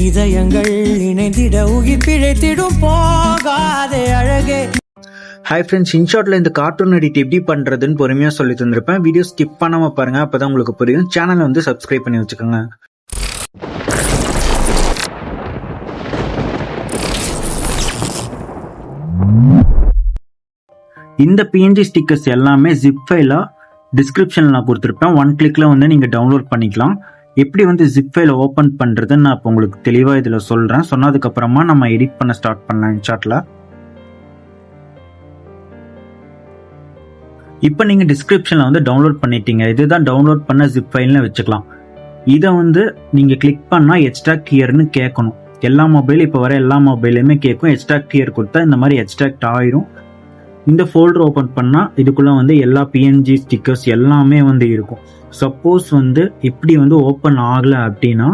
இதயங்கள் இணைந்திட உயிர் பிழைத்திடும் போகாதே அழகே. ஹாய் ஃப்ரெண்ட்ஸ், இன்ஷார்ட்ல இந்த கார்ட்டூன் எடிட் எப்படி பண்றதுன்னு பொறுமையா சொல்லி தந்திருப்பேன். வீடியோ ஸ்கிப் பண்ணாம பாருங்க, அப்பதான் உங்களுக்கு புரியும். சேனலை வந்து சப்ஸ்கிரைப் பண்ணி வச்சுக்கோங்க. இந்த PNG ஸ்டிக்கர்ஸ் எல்லாமே ஜிப் ஃபைலா டிஸ்கிரிப்ஷன்ல நான் கொடுத்துருப்பேன். 1 கிளிக்ல வந்து நீங்க டவுன்லோட் பண்ணிக்கலாம். எப்படி வந்து ஜிப் ஃபைல ஓபன் பண்றதுன்னு நான் இப்போ உங்களுக்கு தெளிவா இதுல சொல்றேன். சொன்னதுக்கு அப்புறமா நம்ம எடிட் பண்ண ஸ்டார்ட் பண்ணலாம் இன்ஷார்ட்ல. இப்போ நீங்க டிஸ்கிரிப்ஷன்ல வந்து டவுன்லோட் பண்ணிட்டீங்க. இதுதான் டவுன்லோட் பண்ண ஜிப் ஃபைல்னு வச்சுக்கலாம். இதை வந்து நீங்க கிளிக் பண்ணா எக்ஸ்ட்ராக்ட் ஹியர்னு கேட்கணும். எல்லா மொபைல் இப்போ வர எல்லா மொபைலுமே கேட்கும். எக்ஸ்ட்ராக்ட் ஹியர் கொடுத்தா இந்த மாதிரி எக்ஸ்ட்ராக்ட் ஆயிரும். இந்த ஃபோல்டர் ஓபன் பண்ணா இதுக்குள்ள வந்து எல்லா PNG ஸ்டிக்கர்ஸ் எல்லாமே வந்து இருக்கும். சப்போஸ் வந்து இப்படி வந்து ஓபன் ஆகல அப்படின்னா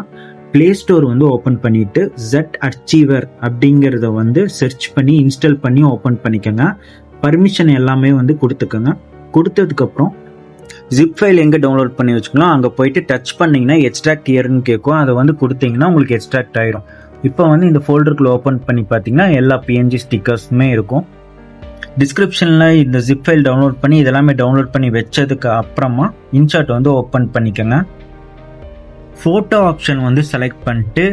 பிளே ஸ்டோர் வந்து ஓபன் பண்ணிட்டு ZArchiver அப்படிங்கறத வந்து சர்ச் பண்ணி இன்ஸ்டால் பண்ணி ஓபன் பண்ணிக்கோங்க. பர்மிஷன் எல்லாமே வந்து கொடுத்துக்கோங்க. கொடுத்ததுக்கு அப்புறம் ஜிப் ஃபைல் எங்க டவுன்லோட் பண்ணி வச்சுக்கலாம் அங்க போயிட்டு டச் பண்ணீங்கன்னா எக்ஸ்ட்ராக்ட் ஹியர்னு கேட்கும். அதை வந்து கொடுத்தீங்கன்னா உங்களுக்கு எக்ஸ்ட்ராக்ட் ஆயிரும். இப்போ வந்து இந்த ஃபோல்டருக்குள்ள ஓபன் பண்ணி பார்த்தீங்கன்னா எல்லா PNG ஸ்டிக்கர்ஸுமே இருக்கும். டிஸ்கிரிப்ஷன்ல இந்த ஜிப் ஃபைல் டவுன்லோட் பண்ணி இதெல்லாமே டவுன்லோட் பண்ணி வச்சதுக்கு அப்புறமா இன்ஷார்ட் வந்து ஓப்பன் பண்ணிக்கோங்க. ஃபோட்டோ ஆப்ஷன் வந்து செலக்ட் பண்ணிட்டு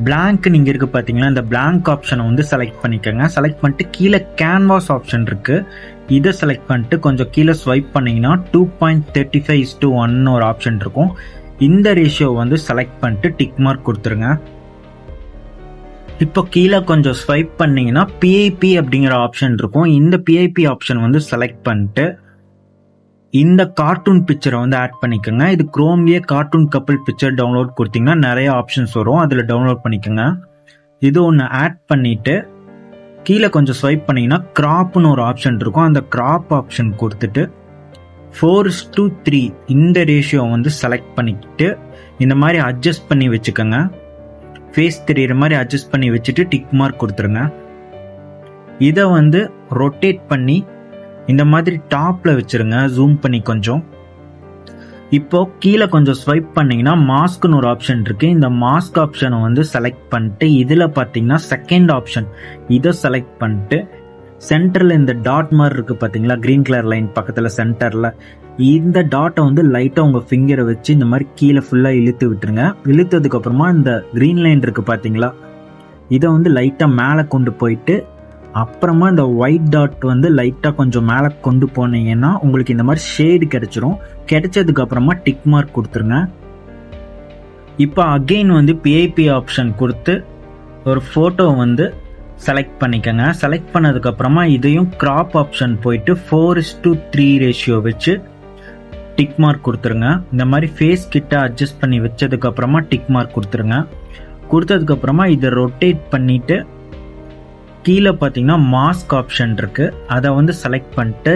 பிளாங்க் நீங்க இருக்கு பார்த்தீங்களா, இந்த பிளாங்க் ஆப்ஷனை வந்து செலக்ட் பண்ணிக்கோங்க. செலக்ட் பண்ணிட்டு கீழே கேன்வாஸ் ஆப்ஷன் இருக்கு, இதை செலக்ட் பண்ணிட்டு கொஞ்சம் கீழே ஸ்வைப் பண்ணீங்கன்னா 2.35:1 ஒரு ஆப்ஷன் இருக்கும். இந்த ரேஷியோ வந்து செலக்ட் பண்ணிட்டு டிக் மார்க் கொடுத்துருங்க. இப்போ கீழே கொஞ்சம் ஸ்வைப் பண்ணீங்கன்னா PIP அப்படிங்கிற ஆப்ஷன் இருக்கும். இந்த PIP ஆப்ஷன் வந்து செலக்ட் பண்ணிட்டு இந்த கார்ட்டூன் பிக்சரை வந்து ஆட் பண்ணிக்கோங்க. இது குரோம்லயே கார்ட்டூன் கப்பிள் பிக்சர் டவுன்லோட் கொடுத்தீங்கன்னா நிறைய ஆப்ஷன்ஸ் வரும், அதில் டவுன்லோட் பண்ணிக்கோங்க. இது ஒன்று ஆட் பண்ணிட்டு கீழே கொஞ்சம் ஸ்வைப் பண்ணீங்கன்னா கிராப்னு ஒரு ஆப்ஷன் இருக்கும். அந்த கிராப் ஆப்ஷன் கொடுத்துட்டு 4:3 இந்த ரேஷியோ வந்து செலக்ட் பண்ணிக்கிட்டு இந்த மாதிரி அட்ஜஸ்ட் பண்ணி வச்சுக்கோங்க. ஃபேஸ் தெரியுற மாதிரி அட்ஜஸ்ட் பண்ணி வச்சுட்டு டிக் மார்க் கொடுத்துருங்க. இதை வந்து ரொட்டேட் பண்ணி இந்த மாதிரி டாப்ல வச்சிருங்க, ஜூம் பண்ணி கொஞ்சம். இப்போ கீழே கொஞ்சம் ஸ்வைப் பண்ணீங்கன்னா மாஸ்க்னு ஒரு ஆப்ஷன் இருக்கு. இந்த மாஸ்க் ஆப்ஷனை வந்து செலக்ட் பண்ணிட்டு இதுல பாத்தீங்கன்னா செகண்ட் ஆப்ஷன் இதை செலக்ட் பண்ணிட்டு சென்டர்ல இந்த டாட் மாதிரி இருக்கு பாத்தீங்களா, கிரீன் கலர் லைன் பக்கத்துல சென்டர்ல இந்த டாட்டை வந்து லைட்டா உங்க ஃபிங்கரை வச்சு இந்த மாதிரி கீழே ஃபுல்லா இழுத்து விட்டுருங்க. இழுத்ததுக்கு அப்புறமா இந்த கிரீன் லைன் இருக்கு பாத்தீங்களா, இதை வந்து லைட்டா மேலே கொண்டு போயிட்டு அப்புறமா இந்த ஒயிட் டாட் வந்து லைட்டா கொஞ்சம் மேலே கொண்டு போனீங்கன்னா உங்களுக்கு இந்த மாதிரி ஷேடு கிடைச்சிரும். கிடைச்சதுக்கு அப்புறமா டிக் மார்க் கொடுத்துருங்க. இப்போ அகெயின் வந்து PIP ஆப்ஷன் கொடுத்து ஒரு போட்டோ வந்து செலக்ட் பண்ணிக்கோங்க. செலக்ட் பண்ணதுக்கு அப்புறமா இதையும் கிராப் ஆப்ஷன் போயிட்டு 4:3 ரேஷியோ வச்சு டிக் மார்க் கொடுத்துருங்க. இந்த மாதிரி ஃபேஸ் கிட்ட அட்ஜஸ்ட் பண்ணி வச்சதுக்கு அப்புறமா டிக் மார்க் கொடுத்துருங்க. கொடுத்ததுக்கு அப்புறமா இதை ரொட்டேட் பண்ணிட்டு கீழே பார்த்தீங்கன்னா மாஸ்க் ஆப்ஷன் இருக்கு, அதை வந்து செலக்ட் பண்ணிட்டு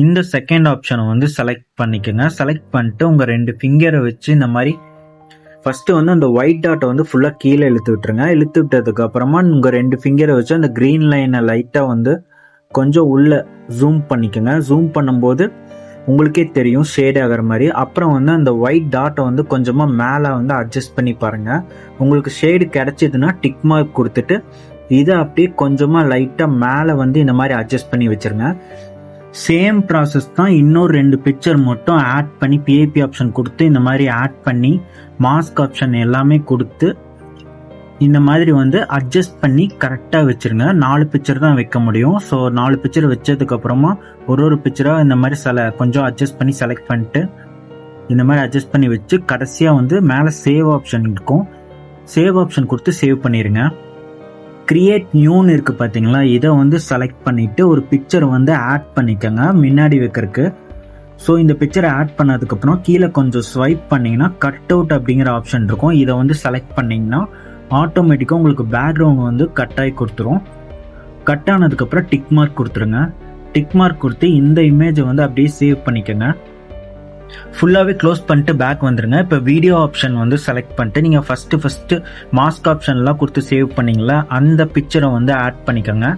இந்த செகண்ட் ஆப்ஷனை வந்து செலக்ட் பண்ணிக்கோங்க. செலக்ட் பண்ணிட்டு உங்க 2 ஃபிங்கரை வச்சு இந்த மாதிரி ஃபர்ஸ்ட் வந்து அந்த ஒயிட் டாட்டை வந்து ஃபுல்லா கீழே இழுத்து விட்டுருங்க. இழுத்து விட்டதுக்கு அப்புறமா உங்க 2 ஃபிங்கரை வச்சு அந்த கிரீன் லைனை லைட்டா வந்து கொஞ்சம் உள்ள ஜூம் பண்ணிக்கோங்க. ஜூம் பண்ணும்போது உங்களுக்கே தெரியும் ஷேட் ஆகிற மாதிரி. அப்புறம் வந்து அந்த ஒயிட் டாட்டை வந்து கொஞ்சமா மேலே வந்து அட்ஜஸ்ட் பண்ணி பாருங்க. உங்களுக்கு ஷேடு கிடைச்சதுன்னா டிக் மார்க் கொடுத்துட்டு இதை அப்படியே கொஞ்சமா லைட்டா மேலே வந்து இந்த மாதிரி அட்ஜஸ்ட் பண்ணி வச்சிருங்க. சேம் ப்ராசஸ் தான். இன்னொரு 2 பிக்சர் மட்டும் ஆட் பண்ணி PIP ஆப்ஷன் கொடுத்து இந்த மாதிரி ஆட் பண்ணி மாஸ்க் ஆப்ஷன் எல்லாமே கொடுத்து இந்த மாதிரி வந்து அட்ஜஸ்ட் பண்ணி கரெக்டாக வச்சிருங்க. 4 பிக்சர் தான் வைக்க முடியும். ஸோ 4 பிக்சர் வச்சதுக்கு அப்புறமா ஒரு பிக்சராக இந்த மாதிரி கொஞ்சம் அட்ஜஸ்ட் பண்ணி செலக்ட் பண்ணிட்டு இந்த மாதிரி அட்ஜஸ்ட் பண்ணி வச்சு கடைசியாக வந்து மேலே சேவ் ஆப்ஷன் இருக்கும். சேவ் ஆப்ஷன் கொடுத்து சேவ் பண்ணிடுங்க. கிரியேட் நியூன்னு இருக்கு பார்த்தீங்களா, இதை வந்து செலக்ட் பண்ணிட்டு ஒரு பிக்சரை வந்து ஆட் பண்ணிக்கோங்க முன்னாடி வைக்கிறதுக்கு. ஸோ இந்த பிக்சரை ஆட் பண்ணதுக்கப்புறம் கீழே கொஞ்சம் ஸ்வைப் பண்ணிங்கன்னா கட் அவுட் அப்படிங்கிற ஆப்ஷன் இருக்கும். இதை வந்து செலக்ட் பண்ணிங்கன்னா ஆட்டோமேட்டிக்காக உங்களுக்கு பேக்ரவுண்ட் வந்து கட் ஆகி கொடுத்துரும். கட் ஆனதுக்கப்புறம் டிக் மார்க் கொடுத்துருங்க. டிக் மார்க் கொடுத்து இந்த இமேஜை வந்து அப்படியே சேவ் பண்ணிக்கோங்க. ஃபுல்லாகவே க்ளோஸ் பண்ணிட்டு பேக் வந்துருங்க. இப்போ வீடியோ ஆப்ஷன் வந்து செலக்ட் பண்ணிட்டு நீங்கள் ஃபர்ஸ்ட் மாஸ்க் ஆப்ஷன்லாம் கொடுத்து சேவ் பண்ணீங்களா, அந்த பிக்சரை வந்து ஆட் பண்ணிக்கோங்க.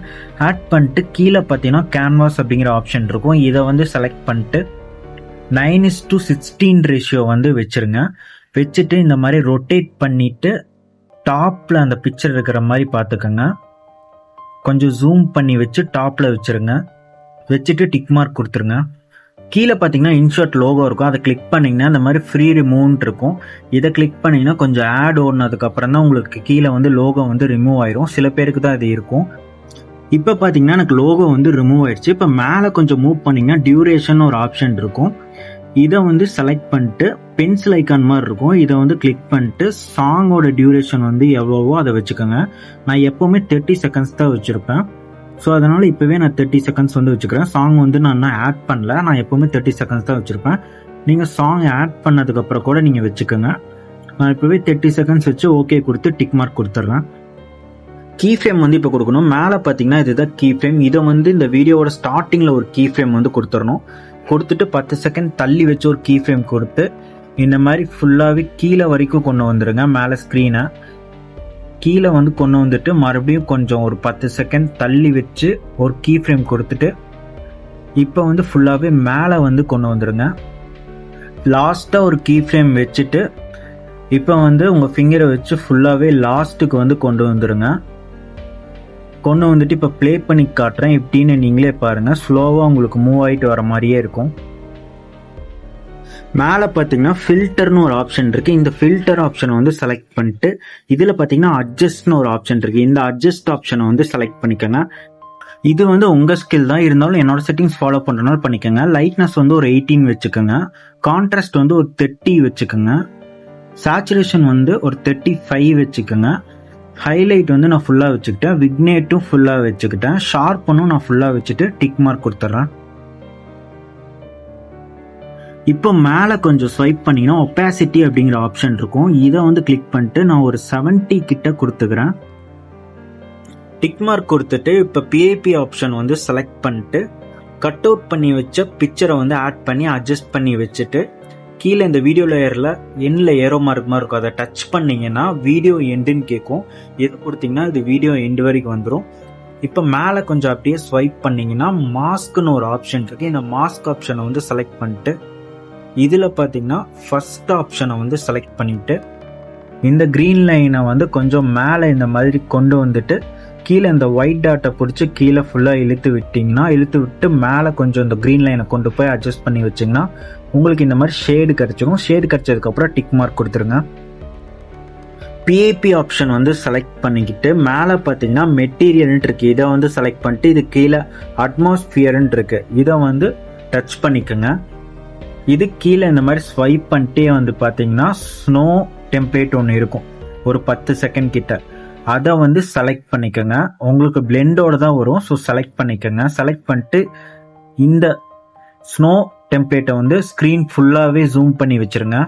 ஆட் பண்ணிட்டு கீழே பார்த்தீங்கன்னா கேன்வாஸ் அப்படிங்கிற ஆப்ஷன் இருக்கும். இதை வந்து செலக்ட் பண்ணிட்டு 9:16 ரேஷியோ வந்து வச்சிருங்க. வச்சுட்டு இந்த மாதிரி ரொட்டேட் பண்ணிட்டு டாப்பில் அந்த பிக்சர் இருக்கிற மாதிரி பார்த்துக்கோங்க. கொஞ்சம் ஜூம் பண்ணி வச்சு டாப்பில் வச்சுருங்க. வச்சுட்டு டிக் மார்க் கொடுத்துருங்க. கீழே பார்த்தீங்கன்னா இன்ஷர்ட் லோகோ இருக்கும். அதை கிளிக் பண்ணிங்கன்னா இந்த மாதிரி ஃப்ரீ ரிமூவ்னு இருக்கும். இதை கிளிக் பண்ணிங்கன்னா கொஞ்சம் ஆட் ஓடினதுக்கப்புறம் தான் உங்களுக்கு கீழே வந்து லோகோ வந்து ரிமூவ் ஆயிரும். சில பேருக்கு தான் இது இருக்கும். இப்போ பார்த்தீங்கன்னா எனக்கு லோகோ வந்து ரிமூவ் ஆயிடுச்சு. இப்போ மேலே கொஞ்சம் மூவ் பண்ணிங்கன்னா டியூரேஷன் ஒரு ஆப்ஷன் இருக்கும். இதை வந்து செலக்ட் பண்ணிட்டு பென்சில் ஐக்கான் மாதிரி இருக்கும். இதை வந்து கிளிக் பண்ணிட்டு சாங்கோட டியூரேஷன் வந்து எவ்வளவோ அதை வச்சுக்கோங்க. நான் எப்போவுமே 30 செகண்ட்ஸ் தான் வச்சுருப்பேன். ஸோ அதனால் இப்போவே நான் 30 செகண்ட்ஸ் வந்து வச்சுக்கிறேன். சாங் வந்து நான் இன்னும் ஆட் பண்ணல. நான் எப்போவுமே 30 செகண்ட்ஸ் தான் வச்சுருப்பேன். நீங்கள் சாங் ஆட் பண்ணதுக்கப்புறம் கூட நீங்கள் வச்சுக்கோங்க. நான் இப்போவே 30 செகண்ட்ஸ் வச்சு ஓகே கொடுத்து டிக் மார்க் கொடுத்துட்றேன். கீ ஃப்ரேம் வந்து இப்போ கொடுக்கணும். மேலே பார்த்தீங்கன்னா இதுதான் கீ ஃப்ரேம். இதை வந்து இந்த வீடியோவோட ஸ்டார்டிங்கில் ஒரு கீ ஃப்ரேம் வந்து கொடுத்துடணும். கொடுத்துட்டு 10 செகண்ட் தள்ளி வச்சு ஒரு கீ ஃப்ரேம் கொடுத்து இந்த மாதிரி ஃபுல்லாகவே கீழே வரைக்கும் கொண்டு வந்துடுங்க. மேலே ஸ்க்ரீனை கீழே வந்து கொண்டு வந்துட்டு மறுபடியும் கொஞ்சம் ஒரு 10 செகண்ட் தள்ளி வச்சு ஒரு கீ ஃப்ரேம் கொடுத்துட்டு இப்போ வந்து ஃபுல்லாகவே மேலே வந்து கொண்டு வந்துடுங்க. லாஸ்ட்டாக ஒரு கீ ஃப்ரேம் வச்சுட்டு இப்போ வந்து உங்கள் ஃபிங்கரை வச்சு ஃபுல்லாகவே லாஸ்ட்டுக்கு வந்து கொண்டு வந்துடுங்க. கொண்டு வந்துட்டு இப்போ ப்ளே பண்ணி காட்டுறேன். இப்படின்னு நீங்களே பாருங்கள். ஸ்லோவாக உங்களுக்கு மூவ் ஆகிட்டு வர மாதிரியே இருக்கும். மேலே பார்த்தீங்கன்னா ஃபில்டர்னு ஒரு ஆப்ஷன் இருக்குது. இந்த ஃபில்டர் ஆப்ஷனை வந்து செலக்ட் பண்ணிட்டு இதில் பார்த்தீங்கன்னா அட்ஜஸ்ட்னு ஒரு ஆப்ஷன் இருக்குது. இந்த அட்ஜஸ்ட் ஆப்ஷனை வந்து செலக்ட் பண்ணிக்கோங்க. இது வந்து உங்கள் ஸ்கில் தான், இருந்தாலும் என்னோட செட்டிங்ஸ் ஃபாலோ பண்ணுறதுனால பண்ணிக்கோங்க. லைட்னஸ் வந்து ஒரு 18 வச்சுக்கோங்க. கான்ட்ராஸ்ட் வந்து ஒரு 30 வச்சுக்கோங்க. சேச்சுரேஷன் வந்து ஒரு 35 வச்சுக்கோங்க. ஹைலைட் வந்து நான் ஃபுல்லாக வச்சுக்கிட்டேன். விக்னேட்டும் ஃபுல்லாக வச்சுக்கிட்டேன். ஷார்ப்பனும் நான் ஃபுல்லாக வச்சுட்டு டிக் மார்க் கொடுத்துட்றேன். இப்போ மேலே கொஞ்சம் ஸ்வைப் பண்ணிங்கன்னா ஒப்பாசிட்டி அப்படிங்கிற ஆப்ஷன் இருக்கும். இதை வந்து கிளிக் பண்ணிட்டு நான் ஒரு 70 கிட்ட கொடுத்துக்கிறேன். டிக் மார்க் கொடுத்துட்டு இப்போ பிஐபி ஆப்ஷன் வந்து செலக்ட் பண்ணிட்டு கட் அவுட் பண்ணி வச்ச பிக்சரை வந்து ஆட் பண்ணி அட்ஜஸ்ட் பண்ணி வச்சுட்டு கீழே இந்த வீடியோ லேயரில் எண்ணில் ஏரோ மார்க் மாதிரி இருக்கும். அதை டச் பண்ணிங்கன்னா வீடியோ எண்டுன்னு கேட்கும். எது கொடுத்தீங்கன்னா இது வீடியோ எண்டு வரைக்கும் வந்துடும். இப்போ மேலே கொஞ்சம் அப்படியே ஸ்வைப் பண்ணிங்கன்னா மாஸ்க்குன்னு ஒரு ஆப்ஷன் இருக்குது. இந்த மாஸ்க் ஆப்ஷனை வந்து செலக்ட் பண்ணிட்டு இதில் பார்த்தீங்கன்னா ஃபர்ஸ்ட் ஆப்ஷனை வந்து செலக்ட் பண்ணிவிட்டு இந்த க்ரீன் லைனை வந்து கொஞ்சம் மேலே இந்த மாதிரி கொண்டு வந்துட்டு கீழே இந்த ஒயிட் டாட்டை பிடிச்சி கீழே ஃபுல்லாக இழுத்து விட்டு மேலே கொஞ்சம் இந்த க்ரீன் லைனை கொண்டு போய் அட்ஜஸ்ட் பண்ணி வச்சிங்கன்னா உங்களுக்கு இந்த மாதிரி ஷேடு கிடச்சிடும். ஷேடு கிடச்சதுக்கப்புறம் டிக் மார்க் கொடுத்துருங்க. பிஐபி ஆப்ஷன் வந்து செலக்ட் பண்ணிக்கிட்டு மேலே பார்த்தீங்கன்னா மெட்டீரியல்ன்ட்டு இருக்குது. இதை வந்து செலக்ட் பண்ணிட்டு இது கீழே அட்மாஸ்பியர்ன்ட்டு இருக்குது. இதை வந்து டச் பண்ணிக்கோங்க. இது கீழே இந்த மாதிரி ஸ்வைப் பண்ணிட்டே வந்து பார்த்தீங்கன்னா ஸ்னோ டெம்ப்ளேட் ஒன்று இருக்கும் ஒரு 10 செகண்ட் கிட்ட. அதை வந்து செலக்ட் பண்ணிக்கோங்க. உங்களுக்கு பிளெண்டோட தான் வரும். ஸோ செலக்ட் பண்ணிக்கோங்க. செலக்ட் பண்ணிட்டு இந்த ஸ்னோ டெம்ப்ளேட்டை வந்து ஸ்க்ரீன் ஃபுல்லாகவே ஜூம் பண்ணி வச்சுருங்க.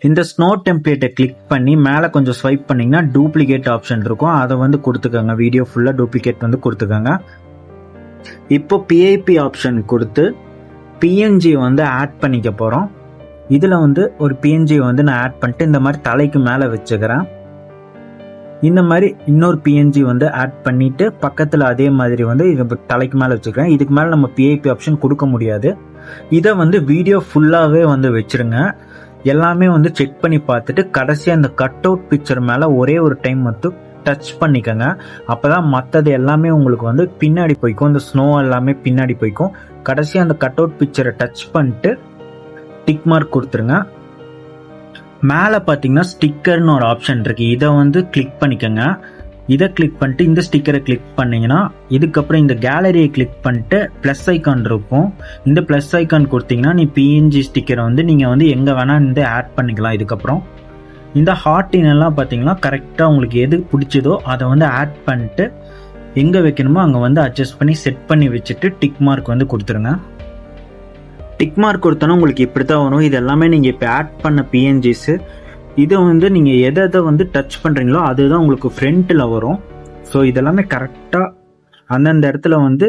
இந்த ஸ்னோ டெம்ப்ளேட்டை கிளிக் பண்ணி மேலே கொஞ்சம் ஸ்வைப் பண்ணிங்கன்னா டூப்ளிகேட் ஆப்ஷன் இருக்கும். அதை வந்து கொடுத்துக்கோங்க. வீடியோ ஃபுல்லாக டூப்ளிகேட் வந்து கொடுத்துக்கோங்க. இப்போ பிஐபி ஆப்ஷன் கொடுத்து பிஎன்ஜி வந்து ஆட் பண்ணிக்க போகிறோம். இதில் வந்து ஒரு பிஎன்ஜி வந்து நான் ஆட் பண்ணிட்டு இந்த மாதிரி தலைக்கு மேலே வச்சுக்கிறேன். இந்த மாதிரி இன்னொரு பிஎன்ஜி வந்து ஆட் பண்ணிவிட்டு பக்கத்தில் அதே மாதிரி வந்து இது தலைக்கு மேலே வச்சுக்கிறேன். இதுக்கு மேலே நம்ம பிஐபி ஆப்ஷன் கொடுக்க முடியாது. இதை வந்து வீடியோ ஃபுல்லாகவே வந்து வச்சுருங்க. எல்லாமே வந்து செக் பண்ணி பார்த்துட்டு கடைசியாக அந்த கட் அவுட் பிக்சர் மேலே ஒரே ஒரு டைம் மட்டும் டச் பண்ணிக்கோங்க. அப்போ தான் மற்றது எல்லாமே உங்களுக்கு வந்து பின்னாடி போய்க்கும். இந்த ஸ்னோ எல்லாமே பின்னாடி போய்க்கும். கடைசியாக அந்த கட் அவுட் பிக்சரை டச் பண்ணிட்டு டிக் மார்க் கொடுத்துருங்க. மேலே பார்த்தீங்கன்னா ஸ்டிக்கர்னு ஒரு ஆப்ஷன் இருக்குது. இதை வந்து கிளிக் பண்ணிக்கோங்க. இதை கிளிக் பண்ணிட்டு இந்த ஸ்டிக்கரை கிளிக் பண்ணிங்கன்னா இதுக்கப்புறம் இந்த கேலரியை கிளிக் பண்ணிட்டு ப்ளஸ் ஐக்கான் இருக்கும். இந்த ப்ளஸ் ஐக்கான் கொடுத்தீங்கன்னா நீ பிஎன்ஜி ஸ்டிக்கரை வந்து நீங்கள் வந்து எங்கே வேணால் இந்த ஆட் பண்ணிக்கலாம். இதுக்கப்புறம் இந்த ஹார்ட்டின் எல்லாம் பார்த்தீங்கன்னா கரெக்டாக உங்களுக்கு எது பிடிச்சதோ அதை வந்து ஆட் பண்ணிட்டு எங்கே வைக்கணுமோ அங்கே வந்து அட்ஜஸ்ட் பண்ணி செட் பண்ணி வச்சுட்டு டிக் மார்க் வந்து கொடுத்துருங்க. டிக் மார்க் கொடுத்தோன்னா உங்களுக்கு இப்படி தான் வரும். இது எல்லாமே நீங்கள் இப்போ ஆட் பண்ண பிஎன்ஜிஸு. இதை வந்து நீங்கள் எதை வந்து டச் பண்ணுறீங்களோ அதுதான் உங்களுக்கு ஃப்ரண்ட்டில் வரும். ஸோ இதெல்லாமே கரெக்டாக அந்தந்த இடத்துல வந்து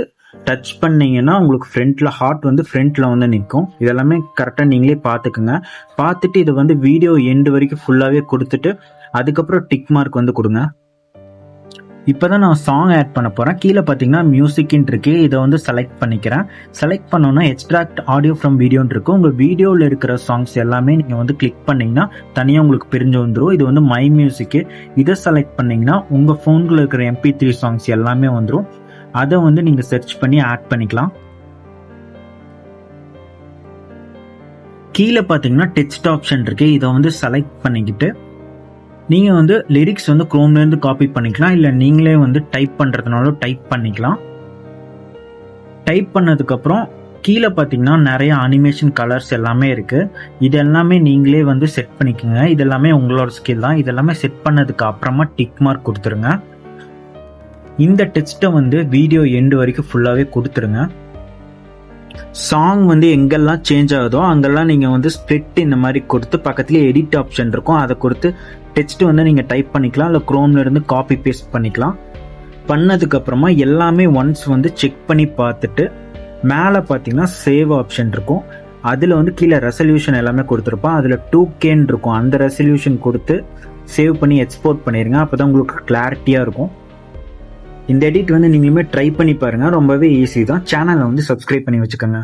டச் பண்ணிங்கன்னா உங்களுக்கு ஃப்ரண்ட்டில் ஹார்ட் வந்து ஃப்ரண்ட்டில் வந்து நிற்கும். இதெல்லாமே கரெக்டாக நீங்களே பார்த்துக்குங்க. பார்த்துட்டு இதை வந்து வீடியோ எண்டு வரைக்கும் ஃபுல்லாகவே கொடுத்துட்டு அதுக்கப்புறம் டிக் மார்க் வந்து கொடுங்க. இப்போ தான் நான் சாங் ஆட் பண்ண போகிறேன். கீழே பார்த்தீங்கன்னா மியூசிக்னு இருக்கு. இதை வந்து செலக்ட் பண்ணிக்கிறேன். செலக்ட் பண்ணோன்னா எக்ஸ்ட்ராக்ட் ஆடியோ ஃப்ரம் வீடியோன்னு இருக்கும். உங்கள் வீடியோவில் இருக்கிற சாங்ஸ் எல்லாமே நீங்கள் வந்து கிளிக் பண்ணிங்கன்னா தனியாக உங்களுக்கு பிரிஞ்சு வந்துடும். இது வந்து மை மியூசிக்கு. இதை செலக்ட் பண்ணிங்கன்னா உங்கள் ஃபோனில் இருக்கிற MP3 சாங்ஸ் எல்லாமே வந்துடும். அதை வந்து நீங்கள் சர்ச் பண்ணி ஆட் பண்ணிக்கலாம். கீழே பார்த்தீங்கன்னா டெக்ஸ்ட் ஆப்ஷன் இருக்குது. இதை வந்து செலக்ட் பண்ணிக்கிட்டு நீங்கள் வந்து லிரிக்ஸ் வந்து குரோம்லேருந்து காப்பி பண்ணிக்கலாம். இல்லை நீங்களே வந்து டைப் பண்ணுறதுனாலும் டைப் பண்ணிக்கலாம். டைப் பண்ணதுக்கப்புறம் கீழே பார்த்தீங்கன்னா நிறைய அனிமேஷன் கலர்ஸ் எல்லாமே இருக்குது. இது எல்லாமே நீங்களே வந்து செட் பண்ணிக்கோங்க. இது எல்லாமே உங்களோட ஸ்கில் தான். இதெல்லாமே செட் பண்ணதுக்கு அப்புறமா டிக் மார்க் கொடுத்துருங்க. இந்த டெக்ஸ்ட்டை வந்து வீடியோ எண்டு வரைக்கும் ஃபுல்லாகவே கொடுத்துருங்க. சாங் வந்து எங்கெல்லாம் சேஞ்ச் ஆகுதோ அங்கெல்லாம் நீங்கள் வந்து ஸ்ப்ளிட் இந்த மாதிரி கொடுத்து பக்கத்துலேயே எடிட் ஆப்ஷன் இருக்கும். அதை கொடுத்து டெக்ஸ்ட் வந்து நீங்கள் டைப் பண்ணிக்கலாம். இல்லை குரோம்ல இருந்து காப்பி பேஸ்ட் பண்ணிக்கலாம். பண்ணதுக்கப்புறமா எல்லாமே ஒன்ஸ் வந்து செக் பண்ணி பார்த்துட்டு மேலே பார்த்தீங்கன்னா சேவ் ஆப்ஷன் இருக்கும். அதில் வந்து கீழே ரெசல்யூஷன் எல்லாமே கொடுத்துருப்போம். அதில் 2Kன்னு இருக்கும். அந்த ரெசல்யூஷன் கொடுத்து சேவ் பண்ணி எக்ஸ்போர்ட் பண்ணிடுங்க. அப்போ தான் உங்களுக்கு கிளாரிட்டியாக இருக்கும். இந்த எடிட் வந்து நீங்களுமே ட்ரை பண்ணி பாருங்கள். ரொம்பவே ஈஸி தான். சேனலை வந்து சப்ஸ்கிரைப் பண்ணி வச்சுக்கோங்க.